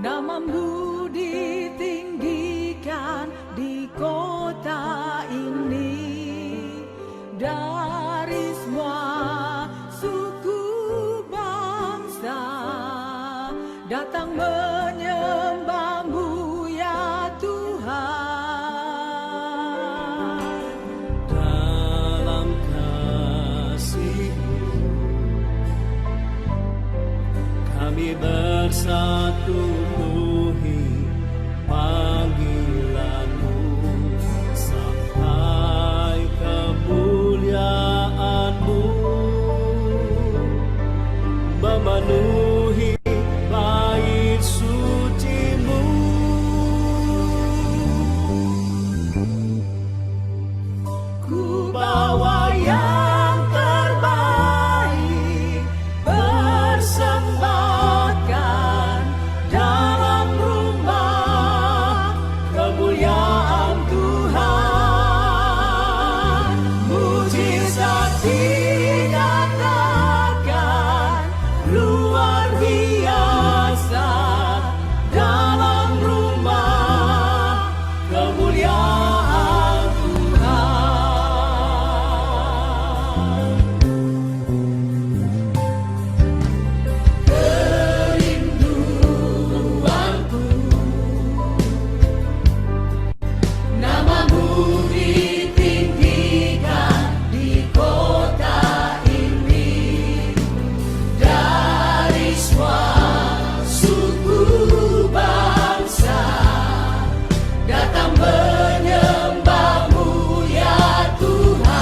Namamu ditinggikan di kota ini, dari semua suku bangsa datang menyembahmu ya Tuhan. Dalam kasih-Mu kami bersatu panggilan-Mu sampai kemuliaan-Mu memenuhi bait suci-Mu. Ku bawa yang terbaik, persembahkan dalam rumah kemuliaan Tuhan. Mujizat dinyatakan luar biasa dalam rumah kemuliaan Tuhan. Kerinduanku, namamu ditinggikan di kota ini, dari semua suku bangsa datang menyembahmu ya Tuhan.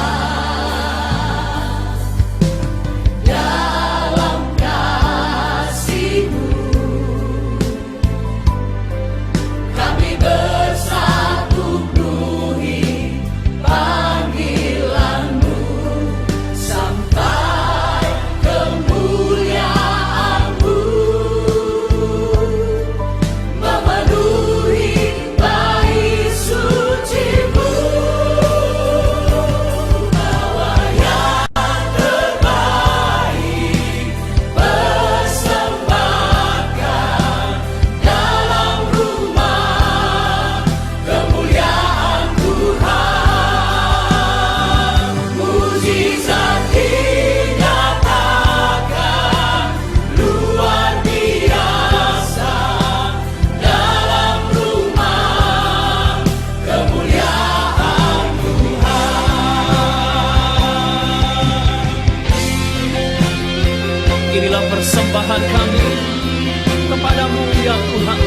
Dalam kasih-Mu kami bersatu penuhi panggilan-Mu sampai kemuliaan-Mu memenuhi bait suci-Mu. Bawa yang terbaik, persembahkan dalam rumah kemuliaan Tuhan. Mujizat dinyatakan luar biasa dalam rumah kemuliaan Tuhan. Inilah persembahan kami kepadamu ya Tuhan.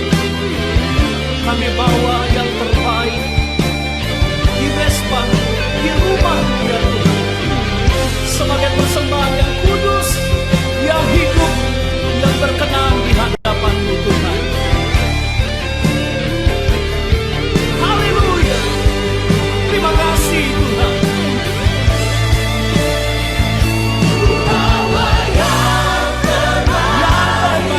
Kami bawa yang terbaik di mesbah, di rumah ya Tuhan, sebagai persembahan yang kudus, yang hidup, yang berkenan di hadapan-Mu Tuhan. Haleluya. Terima kasih Tuhan. Bawa yang terbaik,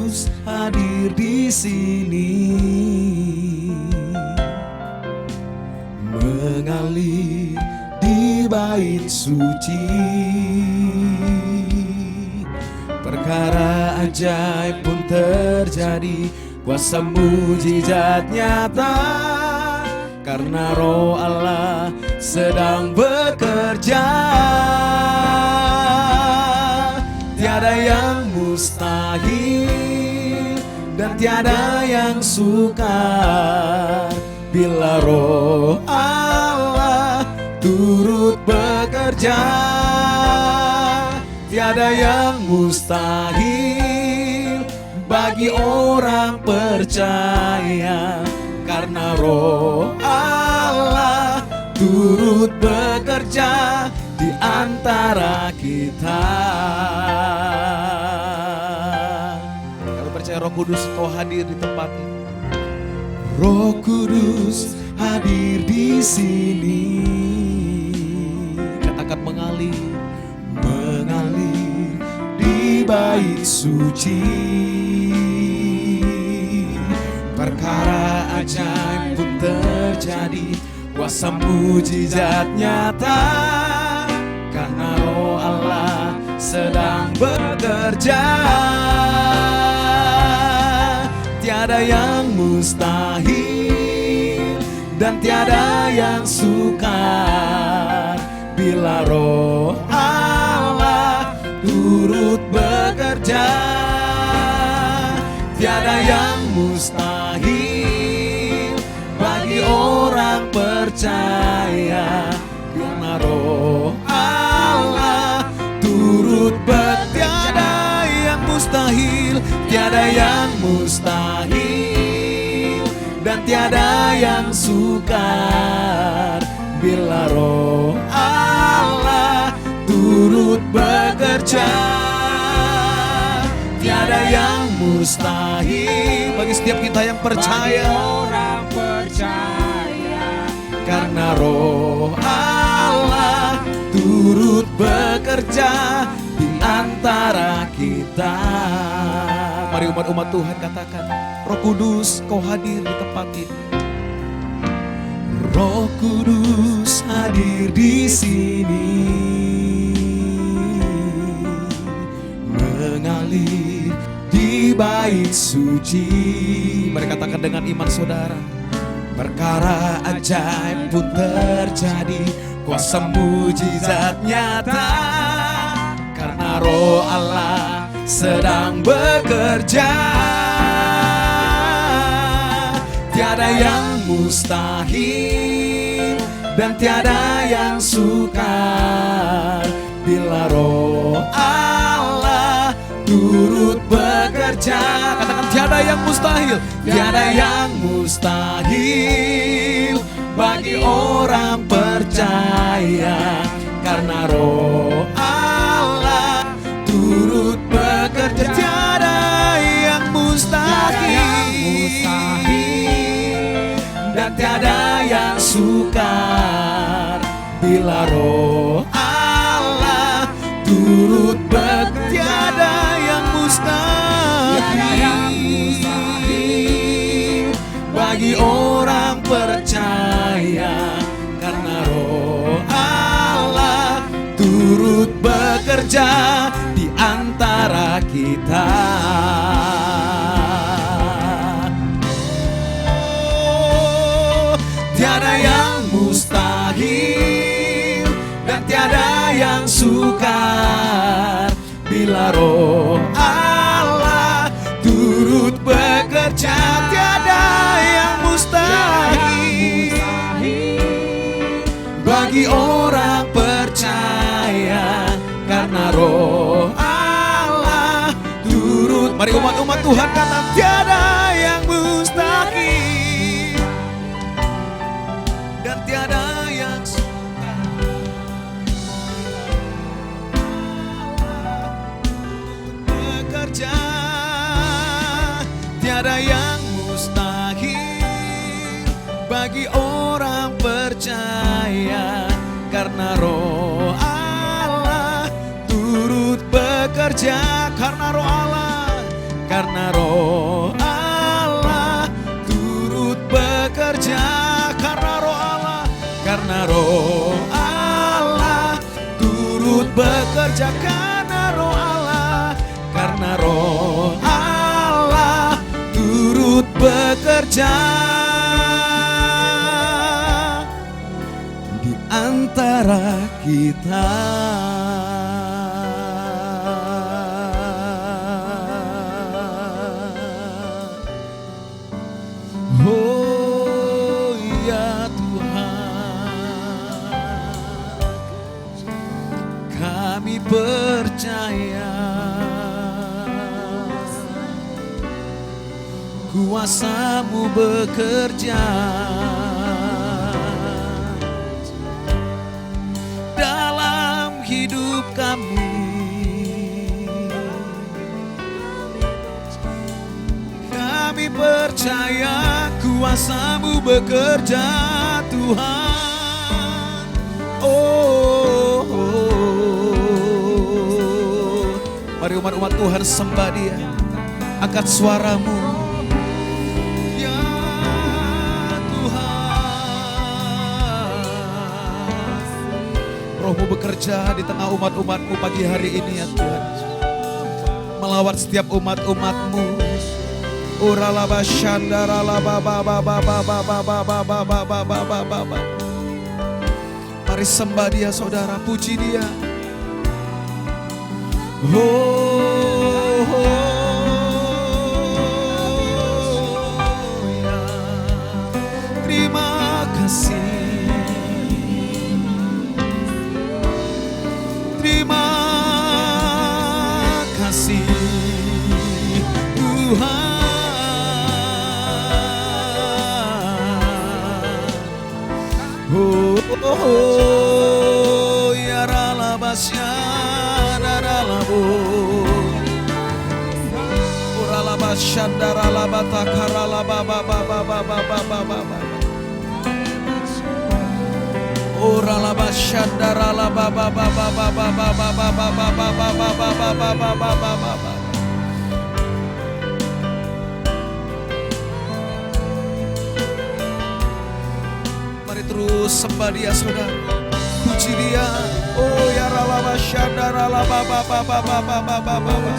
Kudus hadir di sini, mengalir di bait suci. Perkara ajaib pun terjadi, kuasa mujizat nyata, karena Roh Allah sedang bekerja. Tiada yang mustahil dan tiada yang sukar bila Roh Allah turut bekerja. Tiada yang mustahil bagi orang percaya, karena Roh Allah turut bekerja di antara kita. Kalau percaya Roh Kudus kau hadir di tempat ini. Roh Kudus hadir di sini. Katakan mengalir, mengalir di bait suci. Perkara ajaib pun terjadi, kuasa mujizat nyata, karena Roh Allah sedang bekerja. Tiada yang mustahil dan tiada yang sukar bila Roh Allah turut bekerja. Tiada yang mustahil bagi orang percaya, karena Roh Allah turut bekerja. Tiada yang mustahil, tiada yang mustahil dan tiada yang sukar bila Roh Allah turut bekerja. Tiada yang mustahil bagi setiap kita yang percaya, orang percaya, karena Roh Allah turut bekerja di antara kita. Mari umat-umat Tuhan katakan, Roh Kudus kau hadir di tempat ini. Roh Kudus hadir di sini, mengalir di bait suci. Mari katakan dengan iman saudara. Perkara ajaib pun terjadi, kuasa mujizat nyata, karena Roh Allah sedang bekerja. Tiada yang mustahil dan tiada yang sukar bila Roh Allah turut bekerja. Katakan tiada yang mustahil, tiada yang mustahil bagi orang percaya, karena Roh Allah turut bekerja. Tiada yang mustahil dan tiada yang sukar bila Roh Allah turut bekerja. Tiada yang mustahil bagi orang percaya, karena Roh Allah turut bekerja di antara kita. Tiada yang mustahil dan tiada yang sukar bila Roh Allah turut bekerja. Tiada yang mustahil bagi orang percaya, karena Roh Allah turut. Mari umat-umat Tuhan kata, tiada yang mustahil dan tiada yang sukar bekerja. Tiada yang mustahil bagi orang percaya, karena Roh Allah turut bekerja. Karena Roh Allah, karena karena roh Allah turut bekerja, karena roh Allah, karena roh Allah turut bekerja, karena roh Allah, karena roh Allah turut bekerja di antara kita. Oh ya Tuhan, kami percaya kuasa-Mu bekerja dalam hidup kami. Kami percaya kuasa-Mu bekerja Tuhan. Oh, mari umat-umat Tuhan sembah Dia, angkat suaramu. Ya Tuhan, Roh-Mu bekerja di tengah umat-umat-Mu pagi hari ini ya Tuhan, melawat setiap umat-umat-Mu. Uralaba shandara laba baba baba baba baba baba baba baba. Mari sembah Dia saudara, puji Dia. Oh, ya. Terima kasih, terima kasih Tuhan. Oh, ya ralabasya daralabo, uralabasya daralabata karalabababababababababa, uralabasya daralabababababababababababababababababababa. Terus sembah Dia saudara, puji Dia. Oh ya ralaba syandara laba baba baba baba baba,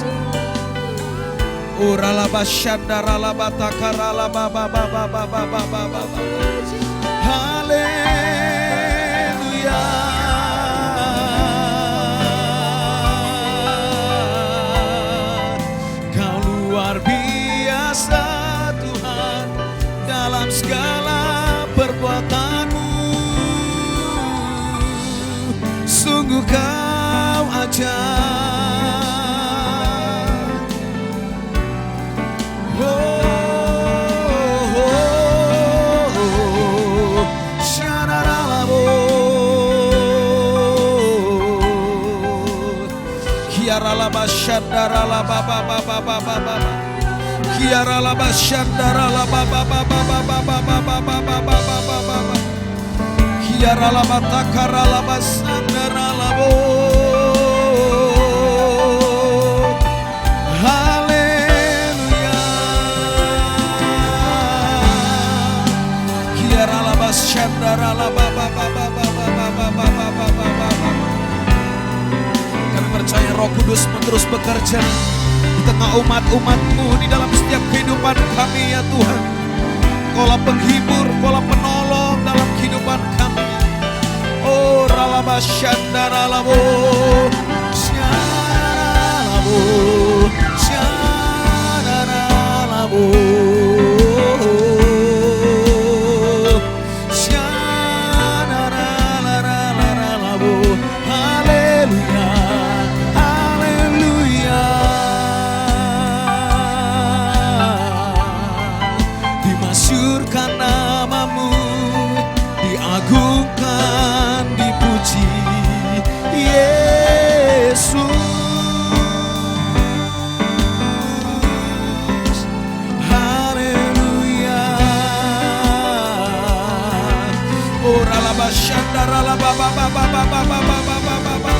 oh ralaba syandara laba takara laba baba baba baba baba. Haleluya, Kau luar biasa Tuhan dalam segala perbuatan-Mu. Sungguh Kau ajaib. Oh, syararalabo, kiaralaba syandaralaba baba baba baba, kiaralaba syandaralaba baba baba baba baba baba baba. Yaralaba takaralaba sandaralabo. Haleluya. Yaralaba sandaralaba bababababababababababababab. Kami percaya Roh Kudus terus bekerja di tengah umat-umat-Mu, di dalam setiap kehidupan kami ya Tuhan. Kaulah penghibur, Kaulah penolong dalam kehidupan kami. Oh ralaba syandaralabo, syandaralabo, syandaralabo, syandaralabo. Haleluya, haleluya. Dimasyurkan nama-Mu, diagungkan, dipuji Yesus. Haleluya. Oh ralaba syandaralaba babababababababababab.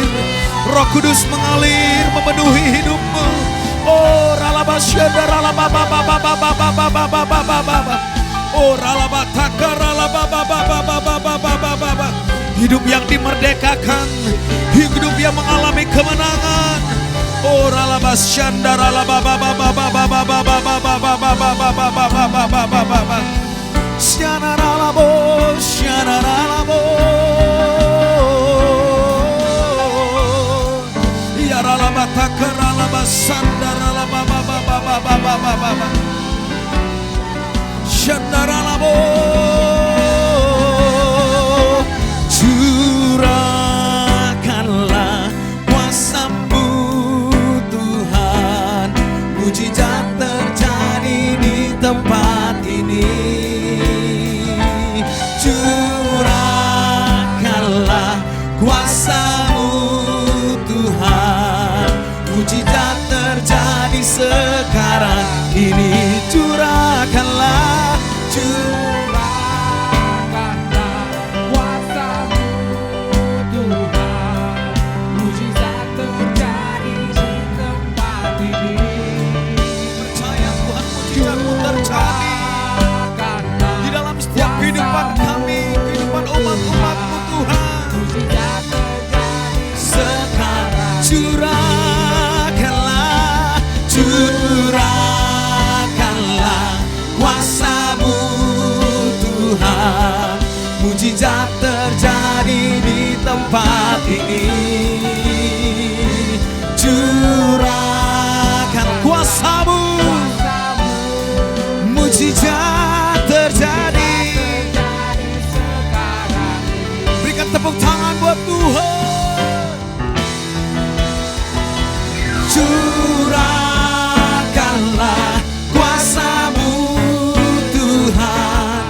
mengalir, Roh Kudus mengalir memenuhi hidupmu. Oh ralabasyanda ralabababababababababababababa. Oh ralabataka ralababababababababababa. Hidup yang dimerdekakan, hidup yang mengalami kemenangan. Oh ralabasyanda ralabababababababababababababababababababa. Syana ralabo, syana ralabo. Ya ralabataka ralabasanda ralabababababababababa. Syana ralabo. Curahkanlah kuasa-Mu Tuhan, mujizat terjadi di tempat ini. Curahkanlah kuasa-Mu Tuhan, mujizat terjadi sekarang ini. Curahkanlah, Curahkanlah kuasa-Mu Tuhan, mujizat terjadi di tempat ini. percaya Tuhan, mujizat-Mu terjadi di dalam setiap kehidupan kami, kehidupan umat-umat-Mu Tuhan. Mujizat terjadi Sekarang curahkanlah, curahkanlah kuasa-Mu Tuhan, mujizat terjadi di tempat ini. Curahkan kuasa-Mu, mujizat terjadi. sekarang ini. Berikan tepuk tangan buat Tuhan. Curahkanlah kuasa-Mu Tuhan,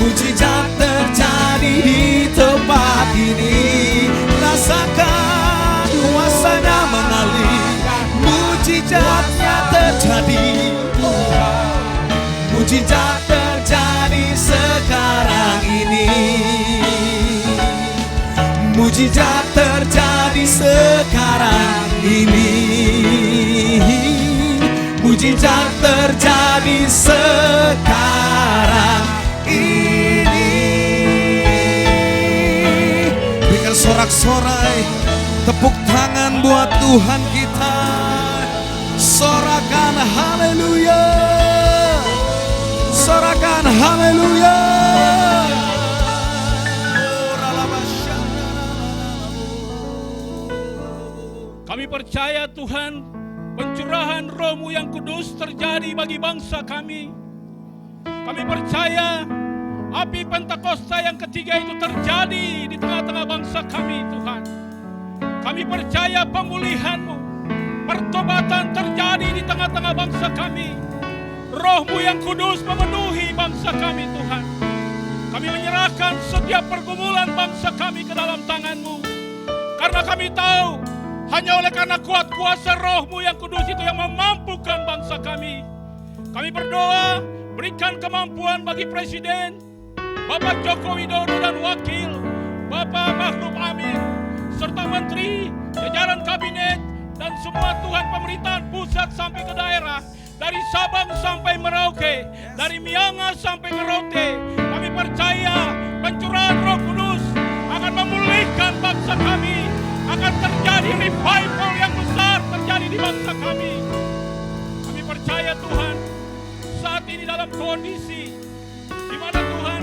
mujizat terjadi di tempat ini. Rasakan kuasa-Nya mengalir, mujizat-Nya terjadi. Mujizat terjadi sekarang ini. Mujizat terjadi sekarang ini. Mujizat terjadi sekarang ini. buat Tuhan kita. Sorakan haleluya. Sorakan haleluya. Kami percaya Tuhan, pencurahan Roh-Mu yang kudus terjadi bagi bangsa kami. Kami percaya api Pentakosta yang ketiga itu terjadi di tengah-tengah bangsa kami Tuhan. Kami percaya pemulihan-Mu, pertobatan terjadi di tengah-tengah bangsa kami. Roh-Mu yang kudus memenuhi bangsa kami Tuhan. Kami menyerahkan setiap pergumulan bangsa kami ke dalam tangan-Mu. Karena kami tahu hanya oleh karena kuat kuasa Roh-Mu yang kudus itu yang memampukan bangsa kami. Kami berdoa, berikan kemampuan bagi Presiden, Bapak Joko Widodo dan Wakil, Bapak Makhluf Amin, serta Menteri, jajaran Kabinet, dan semua Tuhan pemerintahan pusat sampai ke daerah, dari Sabang sampai Merauke, dari Miangas sampai Ngerote. Kami percaya pencurahan Roh Kudus akan memulihkan bangsa kami. Akan terjadi revival yang besar terjadi di bangsa kami. Kami percaya Tuhan, saat ini dalam kondisi di mana Tuhan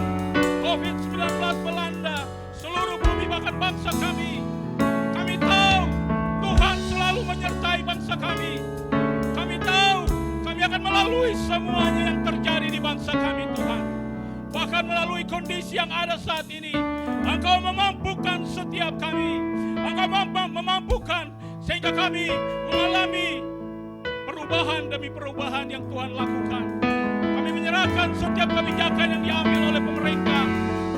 COVID-19 melanda seluruh bumi bahkan bangsa kami. Kami tahu Tuhan selalu menyertai bangsa kami. Kami tahu kami akan melalui semuanya yang terjadi di bangsa kami Tuhan. Bahkan melalui kondisi yang ada saat ini, Engkau memampukan setiap kami. Engkau memampukan sehingga kami mengalami perubahan demi perubahan yang Tuhan lakukan. Kami menyerahkan setiap kebijakan yang diambil oleh pemerintah,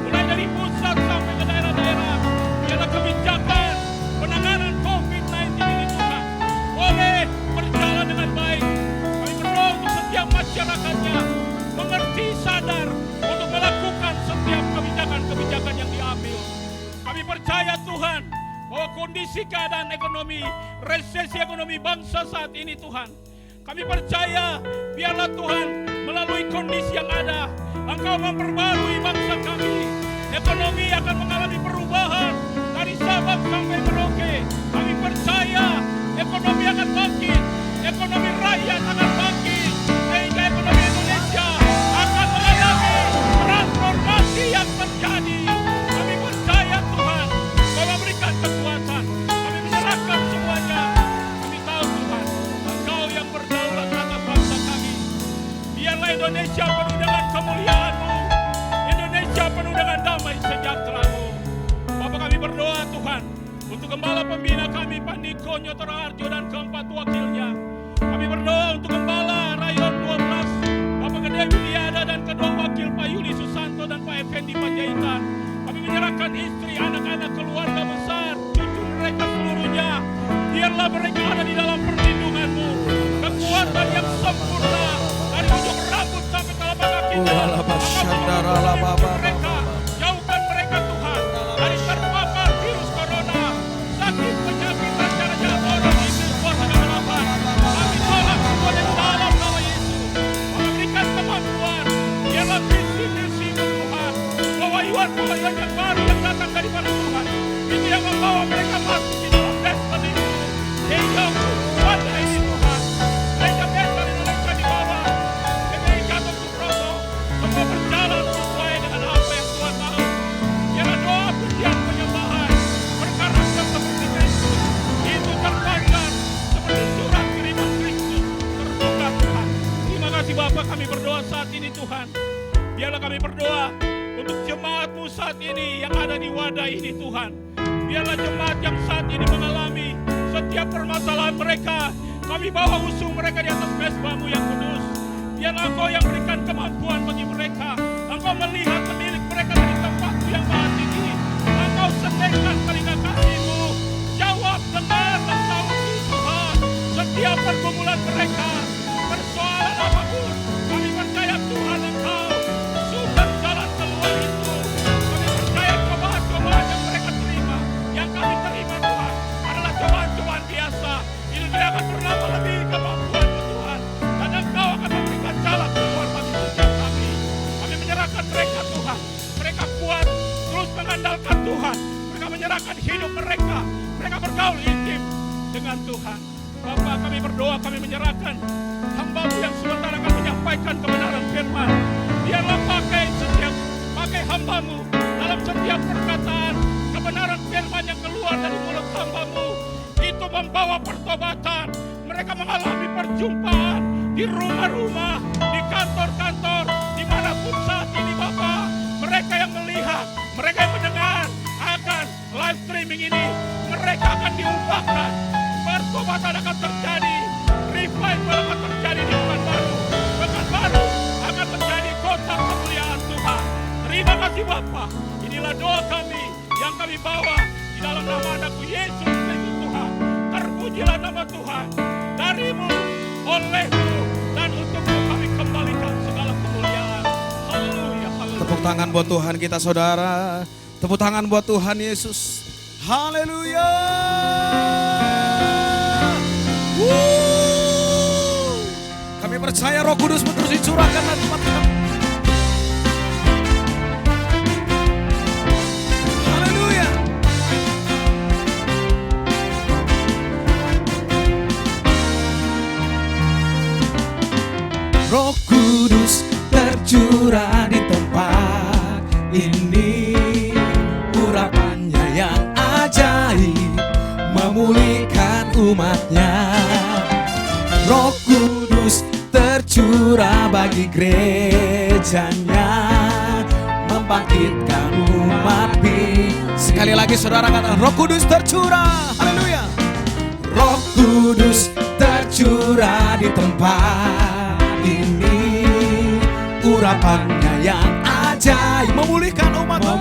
mulai dari pusat sampai ke daerah-daerah. Biarlah kebijakan penanganan COVID-19 ini Tuhan boleh berjalan dengan baik. Kami berdoa untuk setiap masyarakatnya mengerti, sadar untuk melakukan setiap kebijakan-kebijakan yang diambil. Kami percaya Tuhan bahwa kondisi keadaan ekonomi, resesi ekonomi bangsa saat ini Tuhan. Kami percaya biarlah Tuhan melalui kondisi yang ada, Engkau memperbarui bangsa kami. Ekonomi akan mengalami perubahan dari Sabang sampai Merauke. Kami percaya ekonomi akan bangkit, ekonomi rakyat akan bangkit, sehingga ekonomi Indonesia akan mengalami transformasi yang terjadi. Kami percaya Tuhan, Kau memberikan kekuatan. Kami menyerahkan semuanya. Kami tahu Tuhan, Engkau yang berdaulat atas bangsa kami. Biarlah Indonesia penuh dengan kemuliaan-Mu. Indonesia penuh dengan damai sejahtera-Mu. Bapak kami berdoa Tuhan, untuk Gembala Pembina kami, Pak Niko Nyoto Raharjo dan keempat wakilnya. Kami berdoa untuk Gembala Rayon 12, Bapak Gede Wiliada dan kedua wakil Pak Yuli Susanto dan Pak Effendi Panjaitan. Kami menyerahkan istri, anak-anak, keluarga besar, cucu mereka seluruhnya. Biarlah mereka ada di dalam perlindungan-Mu. Kekuatan yang sempurna dari ujung rambut sampai telapak kaki. Mereka, jauhkan mereka Tuhan dari terpapar virus corona, sakit, penyakit, dan jalan-jalan orang itu kuasa kegelapan. Kami tolak semua dari dalam nama Yesus. Kami berikan kemampuan. Biarlah visi-misi Tuhan, pewahyuan-pewahyuan yang baru yang datang daripada Tuhan, itu yang membawa mereka masuk di dalam destiny. Sehingga pada ini Tuhan, Gereja Besar Indonesia di bawah GPI Gatot Subroto, semua berjalan sesuai dengan apa yang Tuhan tahu. Biarlah doa pujian penyembahan berkarakter seperti Kristus, itu terpanjang seperti surat kiriman Kristus terbuka Tuhan. Terima kasih Bapak, kami berdoa saat ini Tuhan. Biarlah kami berdoa untuk jemaat-Mu saat ini yang ada di wadah ini Tuhan. Biarlah jemaat yang saat ini mengalami setiap permasalahan mereka, kami bawa usung mereka di atas mezbah-Mu yang kudus. Biarlah Engkau yang berikan kemampuan bagi mereka. Engkau melihat menilik mereka dari tempat-Mu yang maha tinggi. Engkau sediakan telinga kasih-Mu. Jawab, dengar, dan tahuti Tuhan setiap pergumulan mereka, persoalan apapun. Kami percaya Tuhan Engkau sumber jalan keluar itu. Kami percaya cobaan-cobaan yang mereka terima, yang kami terima Tuhan, adalah cobaan-cobaan biasa. Itu tidak akan pernah melebihi kemampuan-Mu Tuhan. Dan Engkau akan memberikan jalan keluar bagi setiap kami. Kami menyerahkan mereka Tuhan. Mereka kuat, terus mengandalkan Tuhan. Mereka menyerahkan hidup mereka. Mereka bergaul intim dengan kemuliaan Tuhan. Bapa, kami berdoa, kami menyerahkan hamba-Mu yang sementara akan menyampaikan kebenaran firman. Biarlah pakai hamba-Mu dalam setiap perkataan kebenaran firman yang keluar dari mulut hamba-Mu. Itu membawa pertobatan. Mereka mengalami perjumpaan di rumah-rumah, di kantor-kantor, dimanapun saat ini Bapa. Mereka yang melihat, mereka yang mendengar akan live streaming ini, mereka akan diubahkan. Pertobatan akan terjadi, revival akan terjadi di Pekanbaru. Pekanbaru akan menjadi kota kemuliaan Tuhan. Terima kasih Bapa. Inilah doa kami yang kami bawa di dalam nama anakku Yesus Kristus Tuhan. Terpujilah nama Tuhan. Darimu, olehmu, dan untukmu kami kembalikan segala kemuliaan. Haleluya, haleluya. Tepuk tangan buat Tuhan kita saudara. Tepuk tangan buat Tuhan Yesus. Haleluya. Kami percaya Roh Kudus terus dicurahkan dan tempat kami. Haleluya. Roh Kudus tercurah di tempat ini, urapannya yang ajaib memulihkan umatnya. Roh Kudus tercurah bagi gerejanya, membangkitkan umat. Sekali lagi saudara kata, Roh Kudus tercurah. Haleluya. Roh Kudus tercurah di tempat ini, urapannya yang ajaib memulihkan umatnya.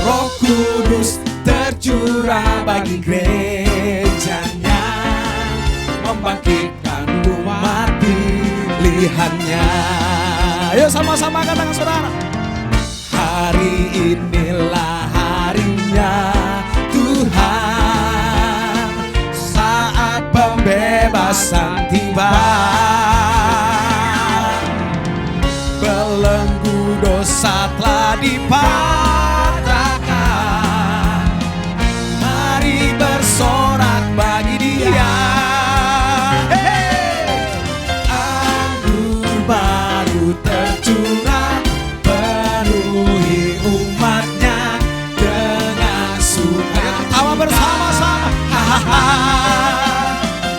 Roh Kudus tercurah bagi gerejanya, membangkitkan umat pilihannya. Ayo sama-sama katakan saudara. Hari inilah harinya Tuhan, saat pembebasan tiba. Belenggu dosa telah dipatahkan, mari bersorak bagi Dia. Anggur baru tercurah, penuhi umatnya dengan sukacita. Tawa bersama-sama.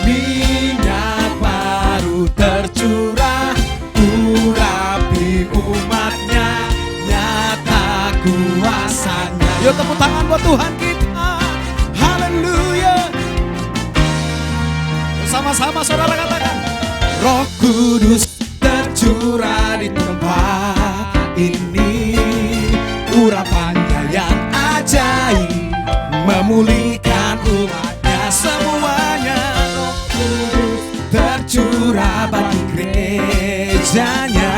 Minyak baru tercurah, urapi umatnya, nyata kuasanya. Yuk tepuk tangan buat Tuhan kita. Haleluya. Sama-sama saudara katakan, Roh Kudus tercurah di tempat ini, urapannya yang ajaib memulihkan umatnya semuanya. Roh Kudus tercurah bagi gerejanya,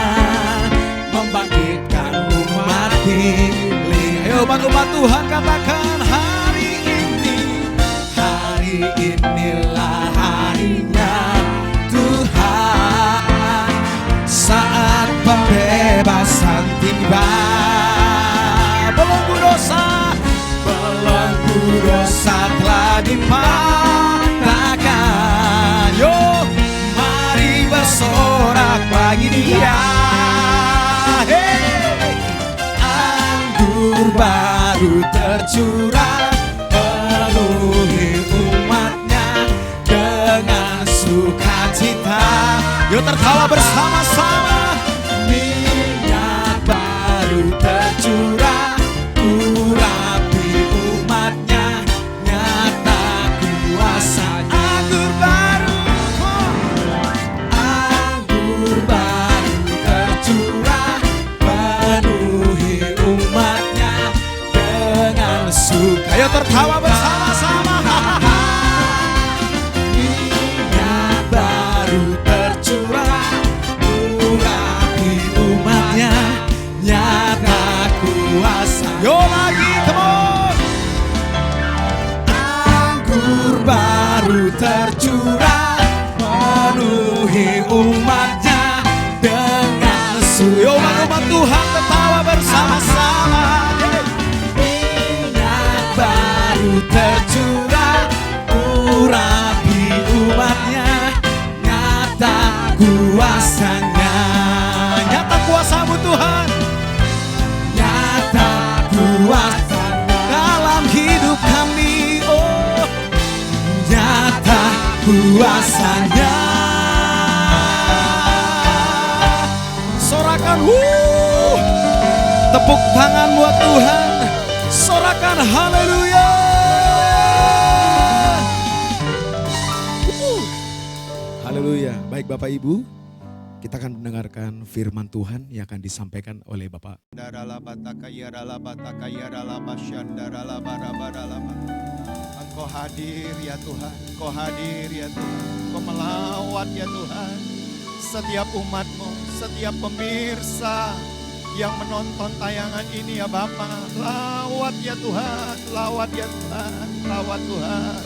membangkitkan umat pilih. Ayo umat Tuhan katakan, hari inilah harinya Tuhan, saat pembebasan tiba. Belenggu dosa telah dipatahkan. Yo, mari bersorak bagi Dia. Hey, anggur baru tercurah, penuhi umatnya dengan sukacita. Yuk tertawa bersama-sama. Minyak baru tercurah, urapi umatnya, nyata kuasa. Anggur baru tercurah, penuhi umatnya dengan suka. Ayo tertawa bersama-sama. Minyak baru tercurah, urapi umatnya, nyata kuasa. Yo lagi teman. Anggur baru tercurah, penuhi umatnya dengan suka. Yo umat Tuhan tertawa bersama-sama. Minyak baru tercurah, curah urapi umatnya, nyata kuasanya. Nyata kuasamu Tuhan, nyata kuasa dalam hidup kami. Oh, nyata kuasanya. Sorakan tepuk tangan buat Tuhan. Sorakan haleluya. Haleluya. Baik Bapak Ibu, kita akan mendengarkan firman Tuhan yang akan disampaikan oleh Bapak. Engkau hadir ya Tuhan, Engkau hadir ya Tuhan, Engkau melawat ya Tuhan. Setiap umat-Mu, setiap pemirsa yang menonton tayangan ini ya Bapa, lawat ya Tuhan, lawat ya Tuhan, lawat Tuhan.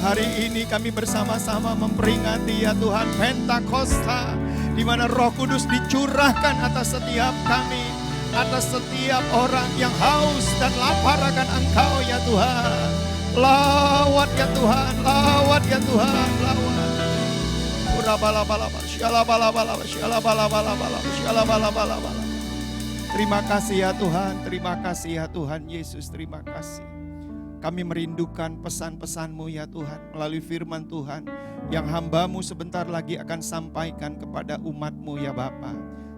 Hari ini kami bersama-sama memperingati ya Tuhan Pentakosta, di mana Roh Kudus dicurahkan atas setiap kami, atas setiap orang yang haus dan lapar akan Engkau ya Tuhan. Lawat ya Tuhan, lawat ya Tuhan, lawat. Terima kasih ya Tuhan, terima kasih ya Tuhan Yesus, terima kasih. Kami merindukan pesan-pesan-Mu ya Tuhan, melalui firman Tuhan yang hamba-Mu sebentar lagi akan sampaikan kepada umat-Mu ya Bapa.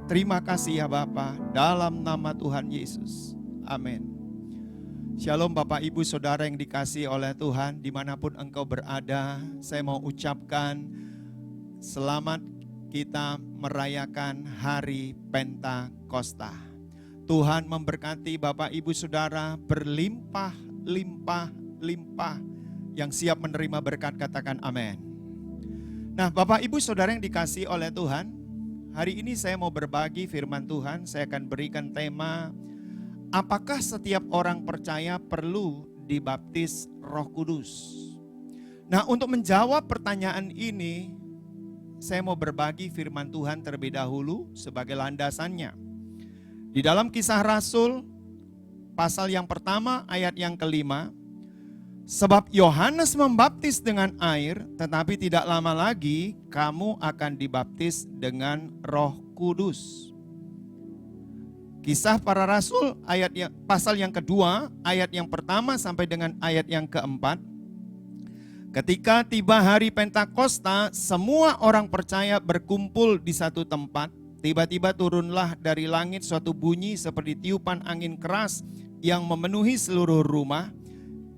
Terima kasih ya Bapa, dalam nama Tuhan Yesus. Amin. Shalom Bapak Ibu Saudara yang dikasihi oleh Tuhan, dimanapun engkau berada, saya mau ucapkan selamat kita merayakan hari Pentakosta. Tuhan memberkati Bapak Ibu Saudara berlimpah, limpah. Yang siap menerima berkat katakan amin. Nah Bapak Ibu Saudara yang dikasihi oleh Tuhan, hari ini saya mau berbagi firman Tuhan. Saya akan berikan tema, apakah setiap orang percaya perlu dibaptis Roh Kudus? Nah untuk menjawab pertanyaan ini, saya mau berbagi firman Tuhan terlebih dahulu sebagai landasannya. Di dalam Kisah Rasul, pasal yang pertama ayat yang kelima, sebab Yohanes membaptis dengan air, tetapi tidak lama lagi kamu akan dibaptis dengan Roh Kudus. Kisah Para Rasul pasal yang kedua, ayat yang pertama sampai dengan ayat yang keempat. Ketika tiba hari Pentakosta, semua orang percaya berkumpul di satu tempat. Tiba-tiba turunlah dari langit suatu bunyi seperti tiupan angin keras yang memenuhi seluruh rumah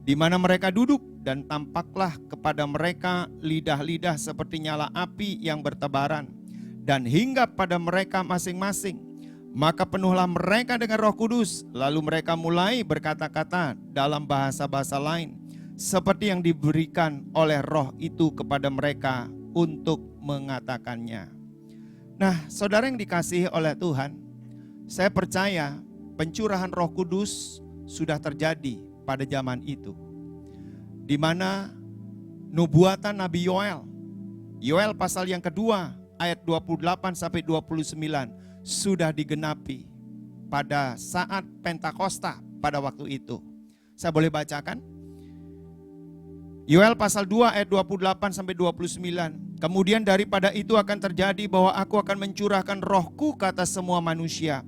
di mana mereka duduk, dan tampaklah kepada mereka lidah-lidah seperti nyala api yang bertebaran dan hinggap pada mereka masing-masing. Maka penuhlah mereka dengan Roh Kudus, lalu mereka mulai berkata-kata dalam bahasa-bahasa lain seperti yang diberikan oleh Roh itu kepada mereka untuk mengatakannya. Nah, saudara yang dikasihi oleh Tuhan, saya percaya pencurahan Roh Kudus sudah terjadi pada zaman itu. Di mana nubuatan Nabi Yoel pasal yang kedua ayat 28 sampai 29 sudah digenapi pada saat Pentakosta pada waktu itu. Saya boleh bacakan? Yoel pasal 2 ayat 28 sampai 29. Kemudian daripada itu akan terjadi bahwa aku akan mencurahkan rohku ke atas semua manusia.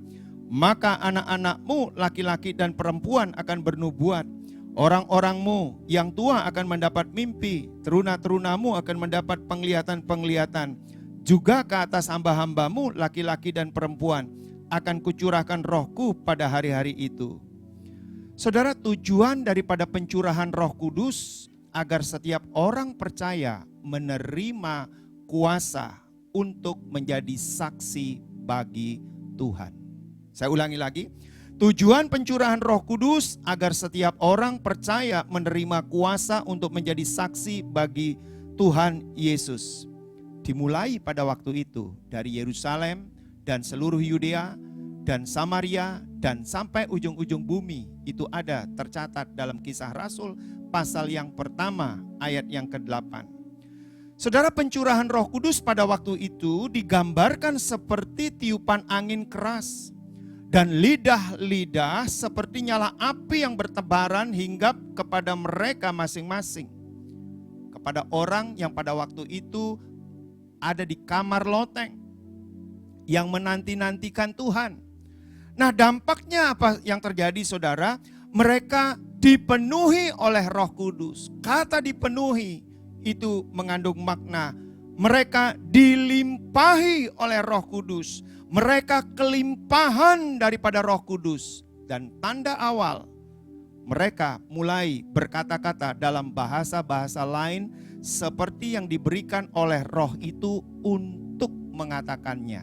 Maka anak-anakmu laki-laki dan perempuan akan bernubuat. Orang-orangmu yang tua akan mendapat mimpi. Teruna-terunamu akan mendapat penglihatan-penglihatan. Juga ke atas hamba-hambamu laki-laki dan perempuan akan kucurahkan rohku pada hari-hari itu. Saudara, tujuan daripada pencurahan Roh Kudus agar setiap orang percaya menerima kuasa untuk menjadi saksi bagi Tuhan. Saya ulangi lagi, tujuan pencurahan Roh Kudus agar setiap orang percaya menerima kuasa untuk menjadi saksi bagi Tuhan Yesus. Dimulai pada waktu itu dari Yerusalem dan seluruh Yudea dan Samaria dan sampai ujung-ujung bumi. Itu ada tercatat dalam Kisah Rasul pasal yang pertama ayat yang ke-8. Saudara, pencurahan Roh Kudus pada waktu itu digambarkan seperti tiupan angin keras. Dan lidah-lidah seperti nyala api yang bertebaran hinggap kepada mereka masing-masing. Kepada orang yang pada waktu itu ada di kamar loteng, yang menanti-nantikan Tuhan. Nah, dampaknya apa yang terjadi, saudara? Mereka dipenuhi oleh Roh Kudus. Kata dipenuhi itu mengandung makna mereka dilimpahi oleh Roh Kudus. Mereka kelimpahan daripada Roh Kudus. Dan tanda awal, mereka mulai berkata-kata dalam bahasa-bahasa lain seperti yang diberikan oleh Roh itu untuk mengatakannya.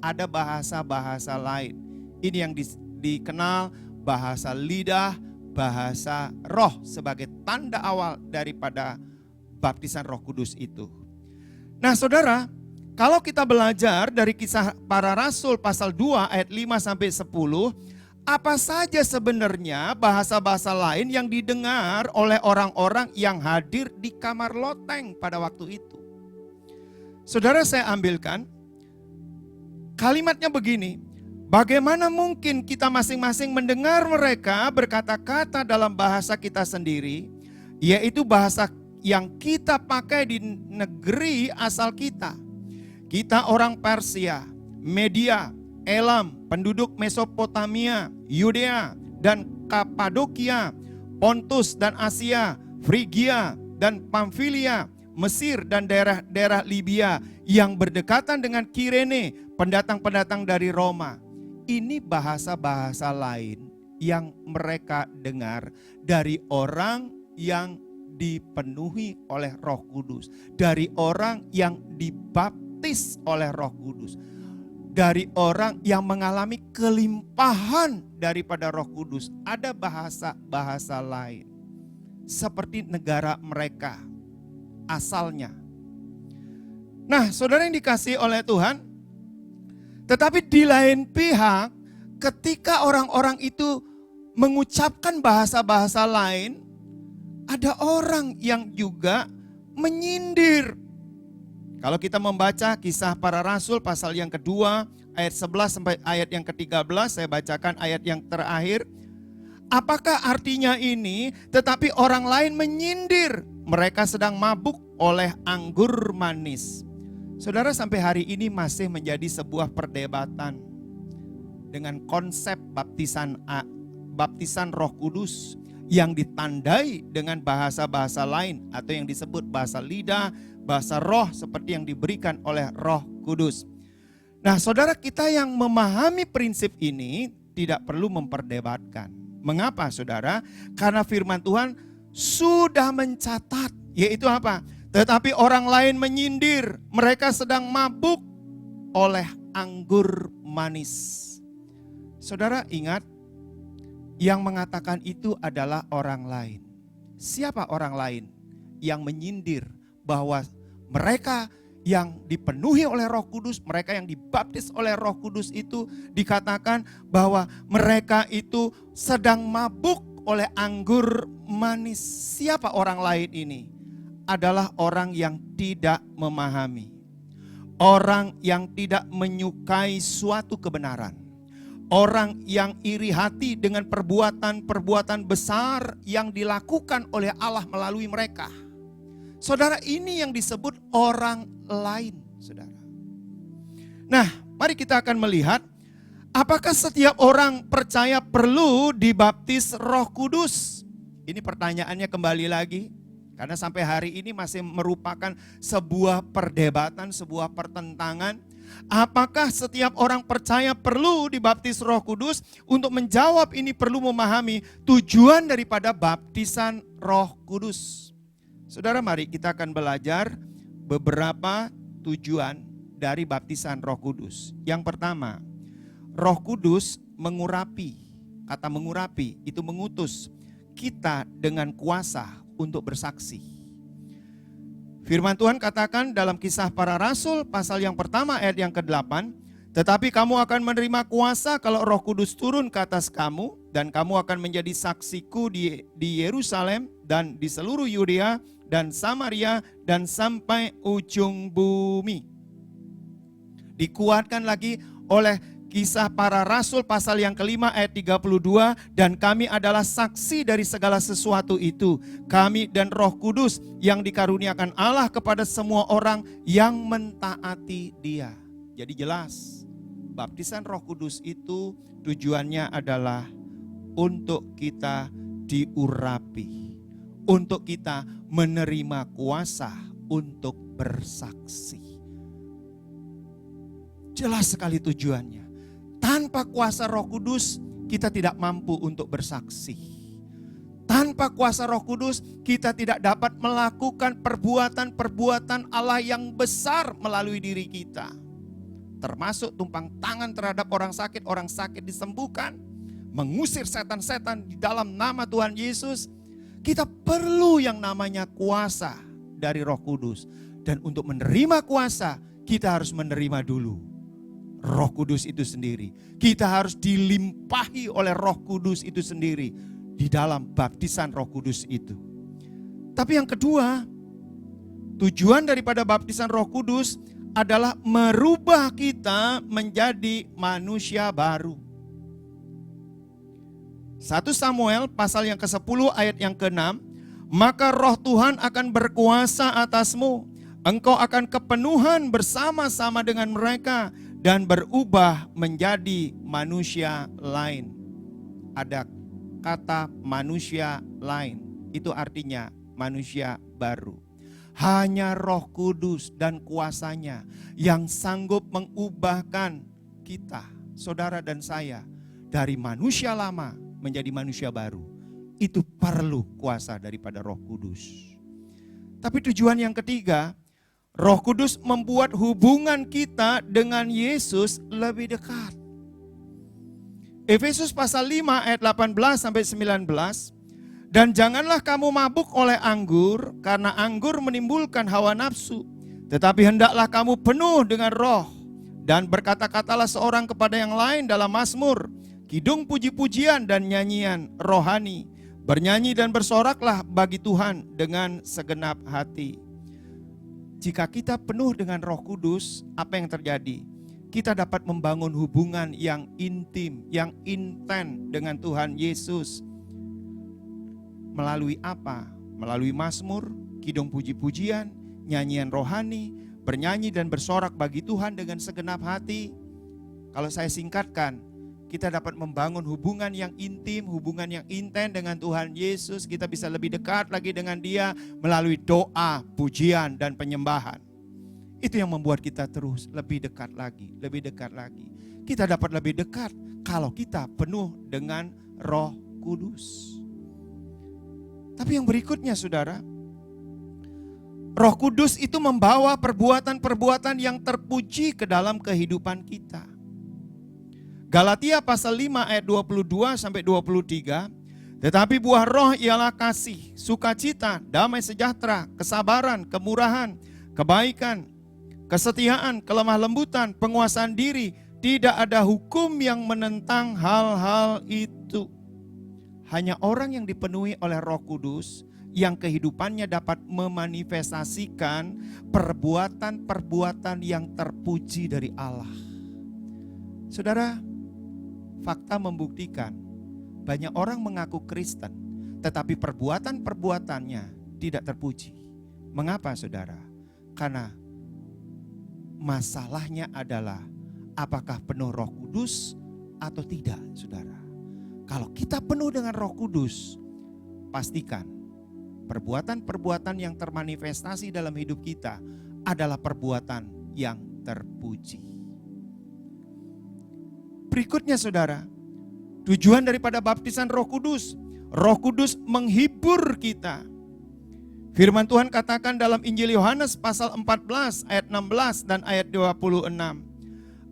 Ada bahasa-bahasa lain. Ini yang dikenal bahasa lidah, bahasa roh sebagai tanda awal daripada baptisan Roh Kudus itu. Nah, saudara, kalau kita belajar dari Kisah Para Rasul pasal 2 ayat 5 sampai 10, apa saja sebenarnya bahasa-bahasa lain yang didengar oleh orang-orang yang hadir di kamar loteng pada waktu itu? Saudara, saya ambilkan kalimatnya begini. Bagaimana mungkin kita masing-masing mendengar mereka berkata-kata dalam bahasa kita sendiri, yaitu bahasa yang kita pakai di negeri asal kita. Kita orang Persia, Media, Elam, penduduk Mesopotamia, Yudea dan Kapadokia, Pontus dan Asia, Frigia dan Pamfilia, Mesir dan daerah-daerah Libya yang berdekatan dengan Kirene, pendatang-pendatang dari Roma. Ini bahasa-bahasa lain yang mereka dengar dari orang yang dipenuhi oleh Roh Kudus, dari orang yang dibaptis oleh Roh Kudus, dari orang yang mengalami kelimpahan daripada Roh Kudus. Ada bahasa-bahasa lain seperti negara mereka asalnya. Nah, saudara yang dikasihi oleh Tuhan, tetapi di lain pihak, ketika orang-orang itu mengucapkan bahasa-bahasa lain, ada orang yang juga menyindir. Kalau kita membaca Kisah Para Rasul pasal yang kedua, ayat 11 sampai ayat yang ke-13, saya bacakan ayat yang terakhir. Apakah artinya ini? Tetapi orang lain menyindir, mereka sedang mabuk oleh anggur manis. Saudara, sampai hari ini masih menjadi sebuah perdebatan dengan konsep baptisan Roh Kudus yang ditandai dengan bahasa-bahasa lain atau yang disebut bahasa lidah, bahasa roh seperti yang diberikan oleh Roh Kudus. Nah, saudara, kita yang memahami prinsip ini tidak perlu memperdebatkan. Mengapa, saudara? Karena firman Tuhan sudah mencatat, yaitu apa? Tetapi orang lain menyindir, mereka sedang mabuk oleh anggur manis. Saudara, ingat, yang mengatakan itu adalah orang lain. Siapa orang lain yang menyindir bahwa mereka yang dipenuhi oleh Roh Kudus, mereka yang dibaptis oleh Roh Kudus itu dikatakan bahwa mereka itu sedang mabuk oleh anggur manis. Siapa orang lain ini? Adalah orang yang tidak memahami. Orang yang tidak menyukai suatu kebenaran. Orang yang iri hati dengan perbuatan-perbuatan besar yang dilakukan oleh Allah melalui mereka. Saudara, ini yang disebut orang lain, saudara. Nah, mari kita akan melihat apakah setiap orang percaya perlu dibaptis Roh Kudus? Ini pertanyaannya kembali lagi. Karena sampai hari ini masih merupakan sebuah perdebatan, sebuah pertentangan. Apakah setiap orang percaya perlu dibaptis Roh Kudus? Untuk menjawab ini perlu memahami tujuan daripada baptisan Roh Kudus. Saudara, mari kita akan belajar beberapa tujuan dari baptisan Roh Kudus. Yang pertama, Roh Kudus mengurapi. Kata mengurapi itu mengutus kita dengan kuasa untuk bersaksi. Firman Tuhan katakan dalam Kisah Para Rasul pasal yang pertama ayat yang ke-8, tetapi kamu akan menerima kuasa kalau Roh Kudus turun ke atas kamu, dan kamu akan menjadi saksiku di Yerusalem dan di seluruh Yudea dan Samaria dan sampai ujung bumi. Dikuatkan lagi oleh Kisah Para Rasul pasal yang kelima ayat 32, dan kami adalah saksi dari segala sesuatu itu. Kami dan Roh Kudus yang dikaruniakan Allah kepada semua orang yang mentaati Dia. Jadi jelas, baptisan Roh Kudus itu tujuannya adalah untuk kita diurapi, untuk kita menerima kuasa untuk bersaksi. Jelas sekali tujuannya. Tanpa kuasa Roh Kudus, kita tidak mampu untuk bersaksi. Tanpa kuasa Roh Kudus, kita tidak dapat melakukan perbuatan-perbuatan Allah yang besar melalui diri kita. Termasuk tumpang tangan terhadap orang sakit disembuhkan, mengusir setan-setan di dalam nama Tuhan Yesus. Kita perlu yang namanya kuasa dari Roh Kudus. Dan untuk menerima kuasa, kita harus menerima dulu Roh Kudus itu sendiri. Kita harus dilimpahi oleh Roh Kudus itu sendiri di dalam baptisan Roh Kudus itu. Tapi yang kedua, tujuan daripada baptisan Roh Kudus adalah merubah kita menjadi manusia baru. 1 Samuel pasal yang ke-10 ayat yang ke-6, maka Roh Tuhan akan berkuasa atasmu, engkau akan kepenuhan bersama-sama dengan mereka dan berubah menjadi manusia lain. Ada kata manusia lain, itu artinya manusia baru. Hanya Roh Kudus dan kuasanya yang sanggup mengubahkan kita, saudara dan saya, dari manusia lama menjadi manusia baru. Itu perlu kuasa daripada Roh Kudus. Tapi tujuan yang ketiga, Roh Kudus membuat hubungan kita dengan Yesus lebih dekat. Efesus pasal 5 ayat 18 sampai 19. Dan janganlah kamu mabuk oleh anggur, karena anggur menimbulkan hawa nafsu. Tetapi hendaklah kamu penuh dengan Roh, dan berkata-katalah seorang kepada yang lain dalam mazmur, kidung puji-pujian dan nyanyian rohani. Bernyanyi dan bersoraklah bagi Tuhan dengan segenap hati. Jika kita penuh dengan Roh Kudus, apa yang terjadi? Kita dapat membangun hubungan yang intim, yang intens dengan Tuhan Yesus. Melalui apa? Melalui mazmur, kidung puji-pujian, nyanyian rohani, bernyanyi dan bersorak bagi Tuhan dengan segenap hati. Kalau saya singkatkan, kita dapat membangun hubungan yang intim, hubungan yang intens dengan Tuhan Yesus. Kita bisa lebih dekat lagi dengan Dia melalui doa, pujian, dan penyembahan. Itu yang membuat kita terus lebih dekat lagi, lebih dekat lagi. Kita dapat lebih dekat kalau kita penuh dengan Roh Kudus. Tapi yang berikutnya, saudara, Roh Kudus itu membawa perbuatan-perbuatan yang terpuji ke dalam kehidupan kita. Galatia pasal 5 ayat 22 sampai 23. Tetapi buah roh ialah kasih, sukacita, damai sejahtera, kesabaran, kemurahan, kebaikan, kesetiaan, kelemah lembutan, penguasaan diri. Tidak ada hukum yang menentang hal-hal itu. Hanya orang yang dipenuhi oleh Roh Kudus yang kehidupannya dapat memanifestasikan perbuatan-perbuatan yang terpuji dari Allah. Saudara, fakta membuktikan banyak orang mengaku Kristen, tetapi perbuatan-perbuatannya tidak terpuji. Mengapa, saudara? Karena masalahnya adalah apakah penuh Roh Kudus atau tidak, saudara. Kalau kita penuh dengan Roh Kudus, pastikan perbuatan-perbuatan yang termanifestasi dalam hidup kita adalah perbuatan yang terpuji. Berikutnya, saudara, tujuan daripada baptisan Roh Kudus menghibur kita. Firman Tuhan katakan dalam Injil Yohanes pasal 14 ayat 16 dan ayat 26.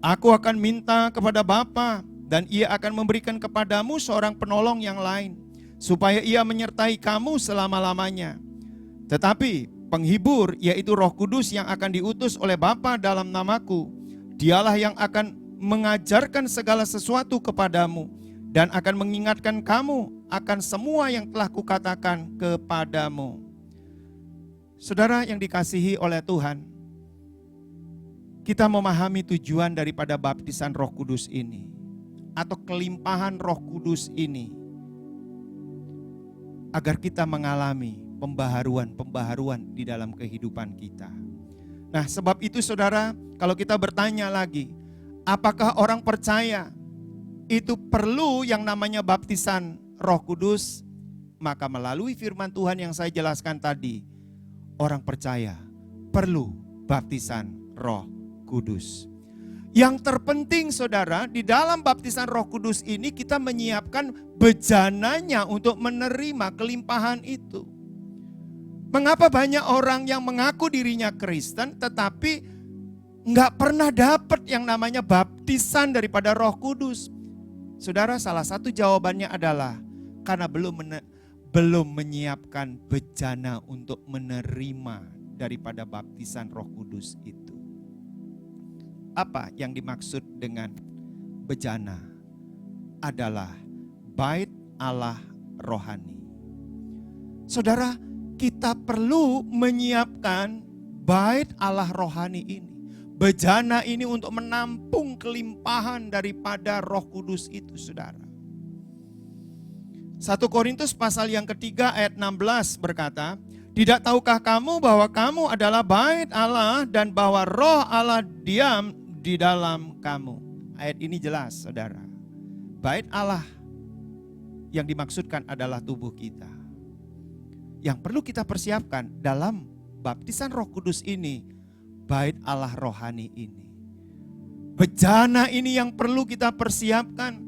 Aku akan minta kepada Bapa dan Ia akan memberikan kepadamu seorang penolong yang lain, supaya Ia menyertai kamu selama-lamanya. Tetapi penghibur, yaitu Roh Kudus yang akan diutus oleh Bapa dalam namaku, Dialah yang akan mengajarkan segala sesuatu kepadamu dan akan mengingatkan kamu akan semua yang telah kukatakan kepadamu. Saudara yang dikasihi oleh Tuhan, kita memahami tujuan daripada baptisan Roh Kudus ini, atau kelimpahan Roh Kudus ini, agar kita mengalami pembaharuan di dalam kehidupan kita. Nah, sebab itu saudara, kalau kita bertanya lagi, apakah orang percaya itu perlu yang namanya baptisan Roh Kudus? Maka melalui firman Tuhan yang saya jelaskan tadi, orang percaya perlu baptisan Roh Kudus. Yang terpenting saudara, di dalam baptisan Roh Kudus ini kita menyiapkan bejananya untuk menerima kelimpahan itu. Mengapa banyak orang yang mengaku dirinya Kristen tetapi nggak pernah dapat yang namanya baptisan daripada Roh Kudus? Saudara, salah satu jawabannya adalah karena belum menyiapkan bejana untuk menerima daripada baptisan Roh Kudus itu. Apa yang dimaksud dengan bejana? Adalah bait Allah rohani. Saudara, kita perlu menyiapkan bait Allah rohani ini. Bejana ini untuk menampung kelimpahan daripada Roh Kudus itu, saudara. 1 Korintus pasal yang ketiga ayat 16 berkata, tidak tahukah kamu bahwa kamu adalah bait Allah dan bahwa Roh Allah diam di dalam kamu. Ayat ini jelas, saudara. Bait Allah yang dimaksudkan adalah tubuh kita. Yang perlu kita persiapkan dalam baptisan Roh Kudus ini, bait Allah rohani ini. Bejana ini yang perlu kita persiapkan.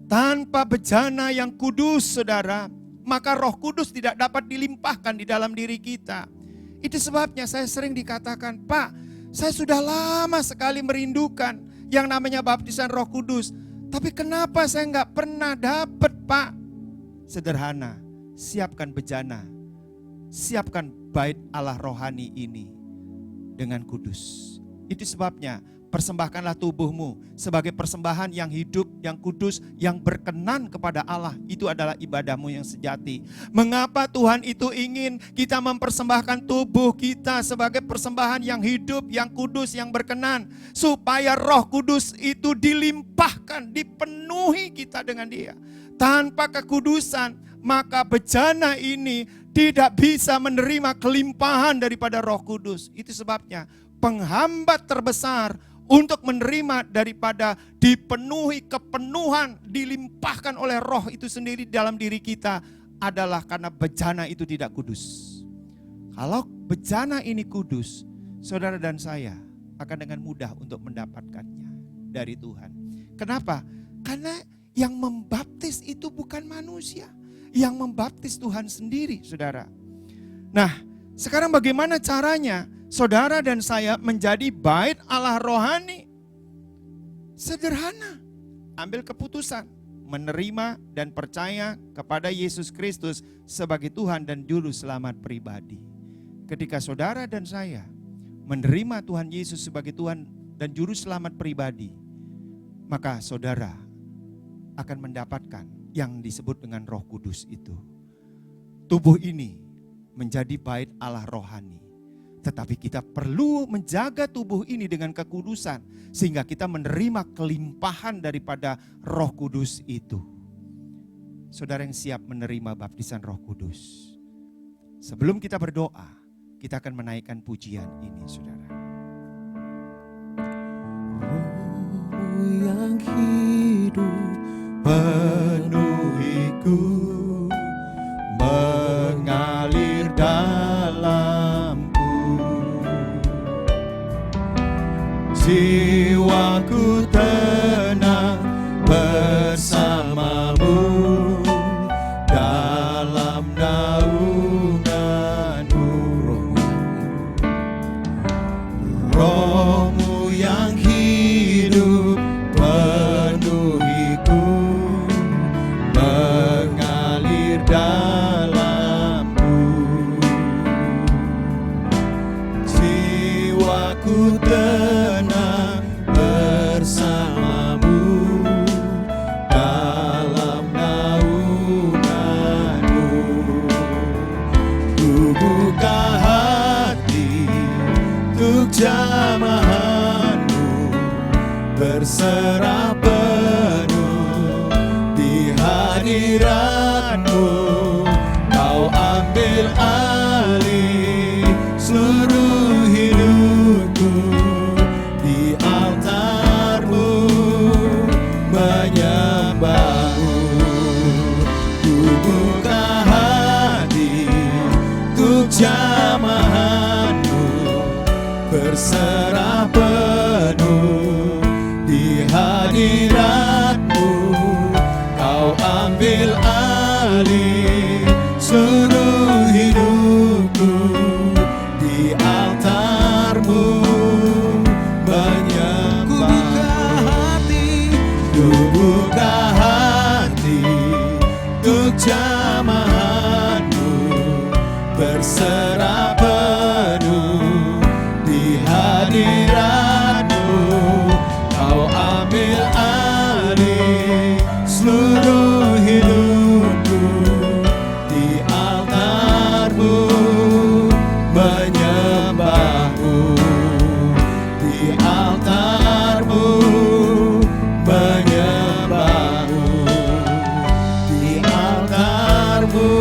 Tanpa bejana yang kudus, saudara, maka Roh Kudus tidak dapat dilimpahkan di dalam diri kita. Itu sebabnya saya sering dikatakan, Pak, saya sudah lama sekali merindukan yang namanya baptisan Roh Kudus. Tapi kenapa saya nggak pernah dapat, Pak? Sederhana, siapkan bejana. Siapkan bait Allah rohani ini dengan kudus. Itu sebabnya persembahkanlah tubuhmu sebagai persembahan yang hidup, yang kudus, yang berkenan kepada Allah. Itu adalah ibadahmu yang sejati. Mengapa Tuhan itu ingin kita mempersembahkan tubuh kita sebagai persembahan yang hidup, yang kudus, yang berkenan? Supaya Roh Kudus itu dilimpahkan, dipenuhi kita dengan Dia. Tanpa kekudusan, maka bejana ini tidak bisa menerima kelimpahan daripada Roh Kudus. Itu sebabnya penghambat terbesar untuk menerima daripada dipenuhi kepenuhan, dilimpahkan oleh Roh itu sendiri dalam diri kita adalah karena bejana itu tidak kudus. Kalau bejana ini kudus, saudara dan saya akan dengan mudah untuk mendapatkannya dari Tuhan. Kenapa? Karena yang membaptis itu bukan manusia. Yang membaptis Tuhan sendiri, saudara. Nah, sekarang bagaimana caranya saudara dan saya menjadi bait Allah rohani? Sederhana. Ambil keputusan menerima dan percaya kepada Yesus Kristus sebagai Tuhan dan Juru Selamat pribadi. Ketika saudara dan saya menerima Tuhan Yesus sebagai Tuhan dan Juru Selamat pribadi, maka saudara akan mendapatkan yang disebut dengan Roh Kudus itu. Tubuh ini menjadi bait Allah rohani. Tetapi kita perlu menjaga tubuh ini dengan kekudusan. Sehingga kita menerima kelimpahan daripada Roh Kudus itu. Saudara yang siap menerima baptisan Roh Kudus. Sebelum kita berdoa, kita akan menaikkan pujian ini, saudara. Roh yang hidup penuhiku, mengalir dalamku, jiwaku tenang bersamamu dalam naunganmu. Rohmu yang hidup penuhiku, mengalir dalamku, jiwaku tenang bersama berserah penuh di hadirat-Mu. Kau ambil alih seluruh hidupku, di altar-Mu menyembah-Mu. Ku buka hati untuk jamahan-Mu, berserah penuh di hadirat-Mu. Kau ambil alih seluruh hidupku, di altar-Mu menyembah-Mu. Ku buka hati untuk jamahan-Mu, berserah penuh di hadirat-Mu. Kau ambil alih seluruh hidupku, di altar-Mu menyembah-Mu, di altar-Mu menyembah-Mu, di altar-Mu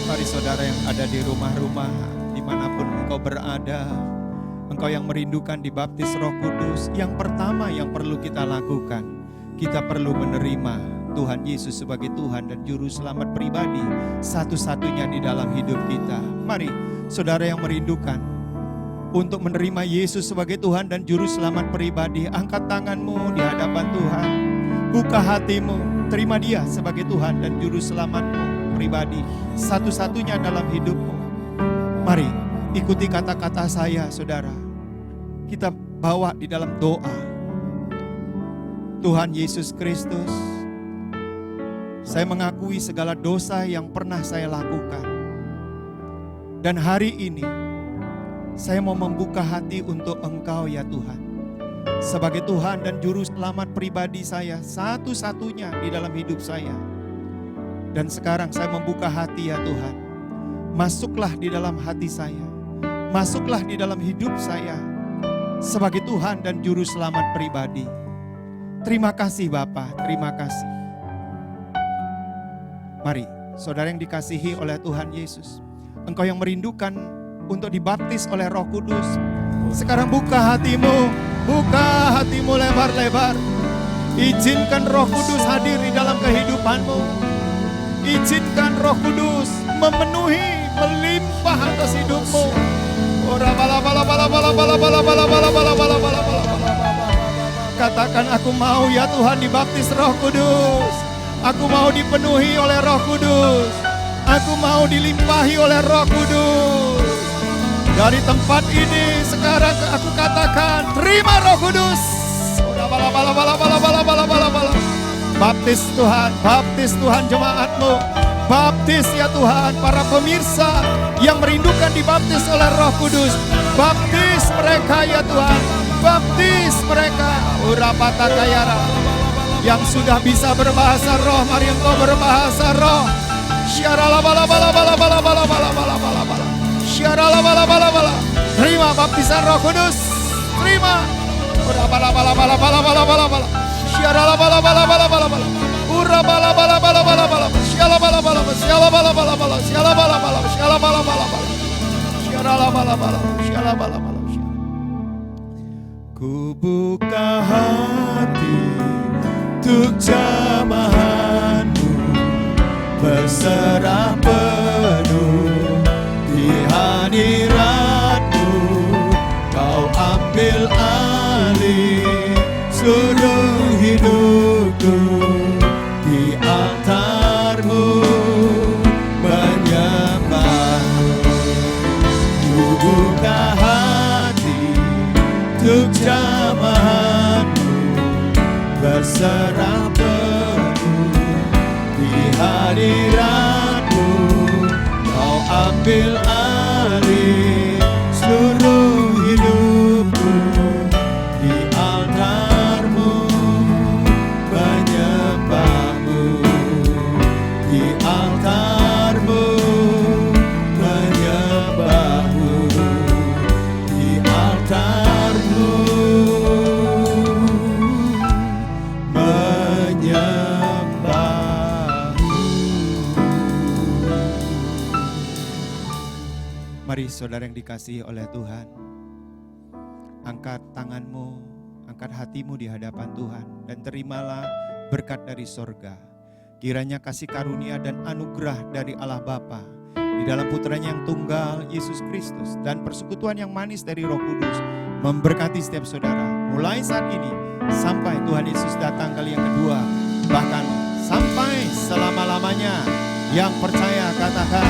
Mari saudara yang ada di rumah-rumah, dimanapun engkau berada, engkau yang merindukan dibaptis Roh Kudus, yang pertama yang perlu kita lakukan, kita perlu menerima Tuhan Yesus sebagai Tuhan dan Juru Selamat pribadi satu-satunya di dalam hidup kita. Mari saudara yang merindukan untuk menerima Yesus sebagai Tuhan dan Juru Selamat pribadi, angkat tanganmu di hadapan Tuhan. Buka hatimu, terima Dia sebagai Tuhan dan Juru Selamatmu pribadi, satu-satunya dalam hidupmu. Mari ikuti kata-kata saya saudara. Kita bawa di dalam doa. Tuhan Yesus Kristus, saya mengakui segala dosa yang pernah saya lakukan. Dan hari ini saya mau membuka hati untuk Engkau ya Tuhan, sebagai Tuhan dan Juru Selamat pribadi saya, satu-satunya di dalam hidup saya. Dan sekarang saya membuka hati ya Tuhan, masuklah di dalam hati saya, masuklah di dalam hidup saya, sebagai Tuhan dan Juru Selamat pribadi. Terima kasih Bapa, terima kasih. Mari saudara yang dikasihi oleh Tuhan Yesus, engkau yang merindukan untuk dibaptis oleh Roh Kudus, sekarang buka hatimu lebar-lebar. Izinkan Roh Kudus hadir di dalam kehidupanmu. Izinkan Roh Kudus memenuhi, melimpah atas hidupmu. Katakan, aku mau ya Tuhan dibaptis Roh Kudus. Aku mau dipenuhi oleh Roh Kudus. Aku mau dilimpahi oleh Roh Kudus. Dari tempat ini sekarang aku katakan, terima Roh Kudus. Baptis Tuhan jemaatmu. Baptis ya Tuhan para pemirsa yang merindukan dibaptis oleh Roh Kudus. Baptis mereka ya Tuhan. Baptis mereka. Urapata kayara. Yang sudah bisa berbahasa roh, mari engkau berbahasa roh. Terima baptisan Roh Kudus. Terima. Ku buka hati untuk jamahan-Mu, berserah penuh di hadirat-Mu. Kau ambil alih seluruh hidupku, di altar-Mu menyembah-Mu. Ku buka hati untuk jamahan-Mu, berserah penuh di hadirat-Mu. Kau ambil alih seluruh hidupku di altar-Mu, menyembah-Mu di altar-Mu, menyembah-Mu di altar-Mu, menyembah-Mu. Mari saudara yang dikasihi oleh Tuhan, angkat tanganmu, angkat hatimu di hadapan Tuhan, dan terimalah berkat dari sorga. Kiranya kasih karunia dan anugerah dari Allah Bapa di dalam putranya yang tunggal, Yesus Kristus, dan persekutuan yang manis dari Roh Kudus memberkati setiap saudara, mulai saat ini sampai Tuhan Yesus datang kali yang kedua, bahkan sampai selama-lamanya. Yang percaya katakan